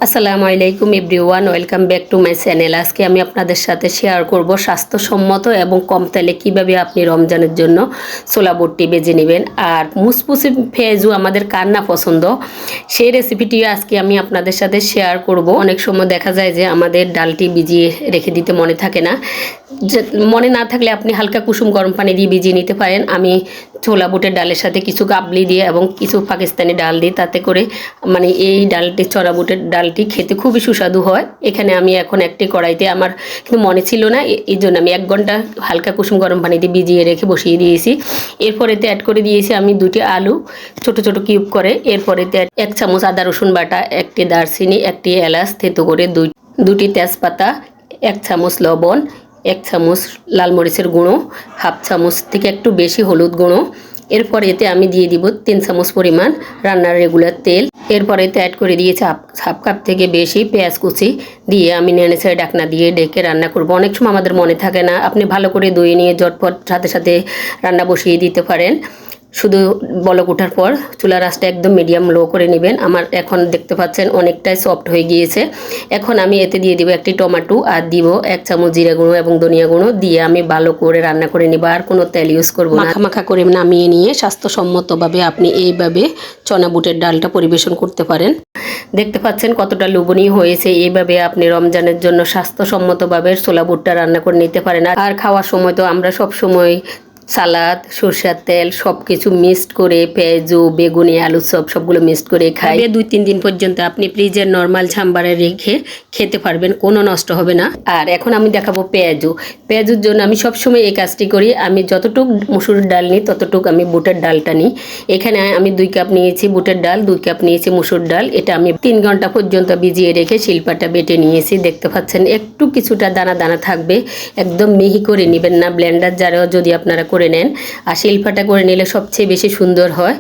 আসসালামু আলাইকুম everyone, welcome back to my channel. আজকে আমি আপনাদের সাথে শেয়ার করব স্বাস্থ্যসম্মত এবং কম তেলে কীভাবে আপনি রমজানের জন্য ছোলা বুটটি বেজে নেবেন। আর মুসমুসে পেঁয়াজু আমাদের কার না পছন্দ, সেই রেসিপিটি আজকে আমি আপনাদের সাথে শেয়ার করব। অনেক সময় দেখা যায় যে আমাদের ডালটি ভিজিয়ে রেখে দিতে মনে থাকে না। মনে না থাকলে আপনি হালকা কুসুম গরম পানি দিয়ে ভিজিয়ে নিতে পারেন। আমি ছোলা বুটের ডালের সাথে কিছু কাবলি দিয়ে এবং কিছু পাকিস্তানি ডাল দিই, তাতে করে এই ডালটি ছোলা বুটের ডালটি খেতে খুবই সুস্বাদু হয়। এখানে আমি এখন একটি কড়াইতে, আমার কিন্তু মনে ছিল না, এই জন্য আমি 1 ঘন্টা হালকা কুসুম গরম পানি দিয়ে ভিজিয়ে রেখে বসিয়ে দিয়েছি। এরপর এতে অ্যাড করে দিয়েছি আমি 2টি আলু ছোট ছোট কিউব করে। এরপর এতে 1 চামচ আদা রসুন বাটা, 1টি দারচিনি, 1টি এলাচ থেতো করে, 2টি তেজপাতা, 1 চামচ লবণ, 1 চামচ লাল মরিচের গুঁড়ো, হাফ চামচ থেকে একটু বেশি হলুদ গুঁড়ো। এরপর এতে আমি দিয়ে দিব 3 চামচ পরিমাণ রান্নার রেগুলার তেল। এরপর এতে অ্যাড করে দিয়েছি হাফ কাপ থেকে বেশি পেঁয়াজ কুচি দিয়ে আমি নেড়ে ঢাকনা দিয়ে ডেকে রান্না করব। অনেক সময় আমাদের মনে থাকে না, আপনি ভালো করে ধুয়ে নিয়ে ঝটপট সাথে সাথে রান্না বসিয়ে দিতে পারেন। শুধু বলক ওঠার পর চুলার আঁচটা একদম মিডিয়াম লো করে নেবেন। আমার এখন দেখতে পাচ্ছেন অনেকটাই সফট হয়ে গিয়েছে। এখন আমি এতে দিয়ে দিব 1টি টমেটো আর দিব 1 চামচ জিরা গুঁড়ো এবং ধনিয়া গুঁড়ো দিয়ে আমি ভালো করে রান্না করে নেব। আর কোনো তেল ইউজ করব না। মাখা করে নামিয়ে নিয়ে স্বাস্থ্যসম্মতভাবে আপনি এইভাবে চনা বুটের ডালটা পরিবেশন করতে পারেন। দেখতে পাচ্ছেন কতটা লোভনীয় হয়েছে। এইভাবে আপনি রমজানের জন্য স্বাস্থ্যসম্মতভাবে ছোলা বুটটা রান্না করে নিতে পারেন। আর খাওয়ার সময় তো আমরা সব সময় সালাদ, সরষের তেল সব কিছু মিক্সড করে, পেঁয়াজু, বেগুনি, আলু সবগুলো মিক্সড করে খাই। 2-3 দিন পর্যন্ত আপনি ফ্রিজের নর্মাল ঝাম্বারে রেখে খেতে পারবেন, কোনো নষ্ট হবে না। আর এখন আমি দেখাবো পেঁয়াজুর জন্য আমি সবসময় এই কাজটি করি। আমি যতটুক মুসুর ডাল নিই ততটুক আমি বুটের ডালটা নিই। এখানে আমি 2 কাপ নিয়েছি বুটের ডাল, 2 কাপ নিয়েছি মুসুর ডাল। এটা আমি 3 ঘন্টা পর্যন্ত ভিজিয়ে রেখে শিলপাটা বেটে নিয়েছি। দেখতে পাচ্ছেন একটু কিছুটা দানা দানা থাকবে, একদম মিহি করে নেবেন না। ব্লেন্ডার জারেও যদি আপনারা করে নেন, আর শিলপাটা করে নিলে সবচেয়ে বেশি সুন্দর হয়।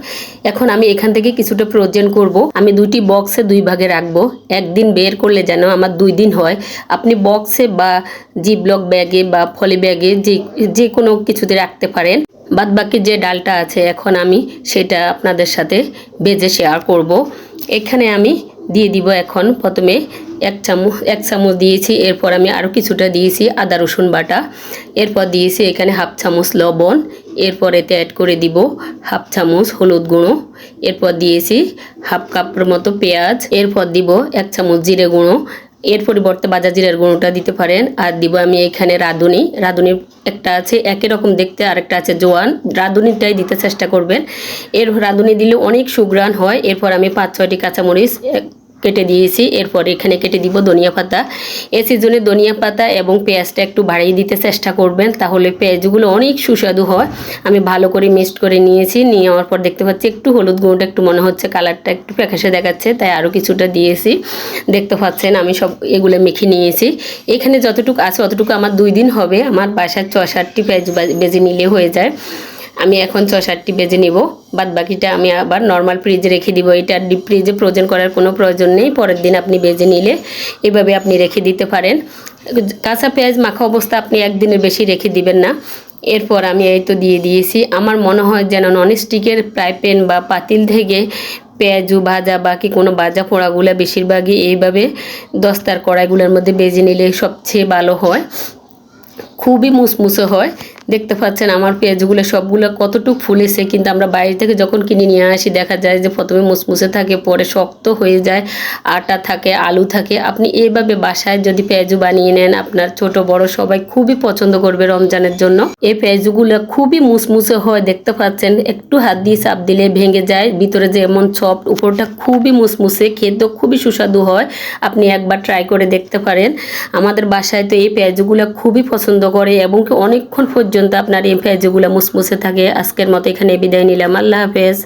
এখন আমি এখান থেকে কিছুটা ফ্রোজেন করব। আমি 2টি বক্সে 2 ভাগে রাখবো। একদিন বের করলে যেন আমার 2 দিন হয়। আপনি বক্সে বা জিপলক ব্যাগে বা ফলি ব্যাগে যে কোনো কিছুতে রাখতে পারেন। বাদ বাকি যে ডালটা আছে এখন আমি সেটা আপনাদের সাথে ভেজে শেয়ার করব। এখানে আমি দিয়ে দিব এখন প্রথমে 1 চামচ দিয়েছি। এরপর আমি আরও কিছুটা দিয়েছি আদা রসুন বাটা। এরপর দিয়েছি এখানে হাফ চামচ লবণ। এরপর এতে অ্যাড করে দিব হাফ চামচ হলুদ গুঁড়ো। এরপর দিয়েছি হাফ কাপের মতো পেঁয়াজ। এরপর দিব 1 চামচ জিরে গুঁড়ো। এর পরিবর্তে ভাজা জিরার গুঁড়োটা দিতে পারেন। আর দিব আমি এখানে রাঁধুনি একটা আছে একই রকম দেখতে, আরেকটা আছে জোয়ান। রাঁধুনিটাই দিতে চেষ্টা করবেন। রাঁধুনি দিলে অনেক সুঘ্রাণ হয়। এরপর আমি 5-6টি কাঁচামরিচ কেটে দিয়েছি। এরপর এখানে কেটে দিব ধনিয়া পাতা। এই সিজনে ধনিয়া পাতা এবং পেঁয়াজটা একটু বাড়িয়ে দিতে চেষ্টা করবেন, তাহলে পেঁয়াজগুলো অনেক সুস্বাদু হয়। আমি ভালো করে মিক্সড করে নিয়েছি। নিয়ে যাওয়ার পর দেখতে পাচ্ছি একটু হলুদ গুঁড়োটা একটু মনে হচ্ছে কালারটা একটু ফ্যাকাশে দেখাচ্ছে, তাই আরও কিছুটা দিয়েছি। দেখতে পাচ্ছেন আমি সব এগুলো মেখে নিয়েছি। এখানে যতটুকু আছে অতটুকু আমার 2 দিন হবে। আমার বাসায় 6-7টি পেঁয়াজ বেজে নিলে হয়ে যায়। আমি এখন 6-7টি বেজে নিব। বাদ বাকিটা আমি আবার নর্মাল ফ্রিজে রেখে দিব। এটা ডিপ ফ্রিজে ফ্রোজেন করার কোনো প্রয়োজন নেই। পরের দিন আপনি বেজে নিলে এভাবে আপনি রেখে দিতে পারেন। কাঁচা পেঁয়াজ মাখা অবস্থা আপনি 1 দিনের বেশি রেখে দিবেন না। এরপর আমি এই তো দিয়ে দিয়েছি। আমার মনে হয় যেন ননস্টিকের ফ্রাই প্যান বা পাতিল থেকে পেঁয়াজু ভাজা বাকি কোনো ভাজা পোড়াগুলো বেশিরভাগই এইভাবে দস্তার কড়াইগুলোর মধ্যে বেজে নিলে সবচেয়ে ভালো হয়, খুবই মুসমুসে হয়। দেখতে পাচ্ছেন আমার পেঁয়াজগুলো সবগুলো কতটুকু ফুলেছে, কিন্তু আমরা বাইরে থেকে যখন কিনে নিয়ে আসি দেখা যায় যে প্রথমে মুসমুসে থাকে, পরে শক্ত হয়ে যায়, আটা থাকে, আলু থাকে। আপনি এইভাবে বাসায় যদি পেঁয়াজু বানিয়ে নেন, আপনার ছোট বড় সবাই খুবই পছন্দ করবে রমজানের জন্য। এই পেঁয়াজুগুলো খুবই মুসমুসে হয়। দেখতে পাচ্ছেন একটু হাত দিয়ে চাপ দিলে ভেঙে যায়, ভিতরে যেমন সফট, উপরটা খুবই মুসমুসে, খেতেও খুবই সুস্বাদু হয়। আপনি একবার ট্রাই করে দেখতে পারেন। আমাদের বাসায় তো এই পেঁয়াজুগুলো খুবই পছন্দ করে এবং অনেকক্ষণ পর্যন্ত আপনার এই পেঁয়াজগুলো মুসমুসে থাকে। আজকের মতো এখানে বিদায় নিলাম। আল্লাহ হাফেজ।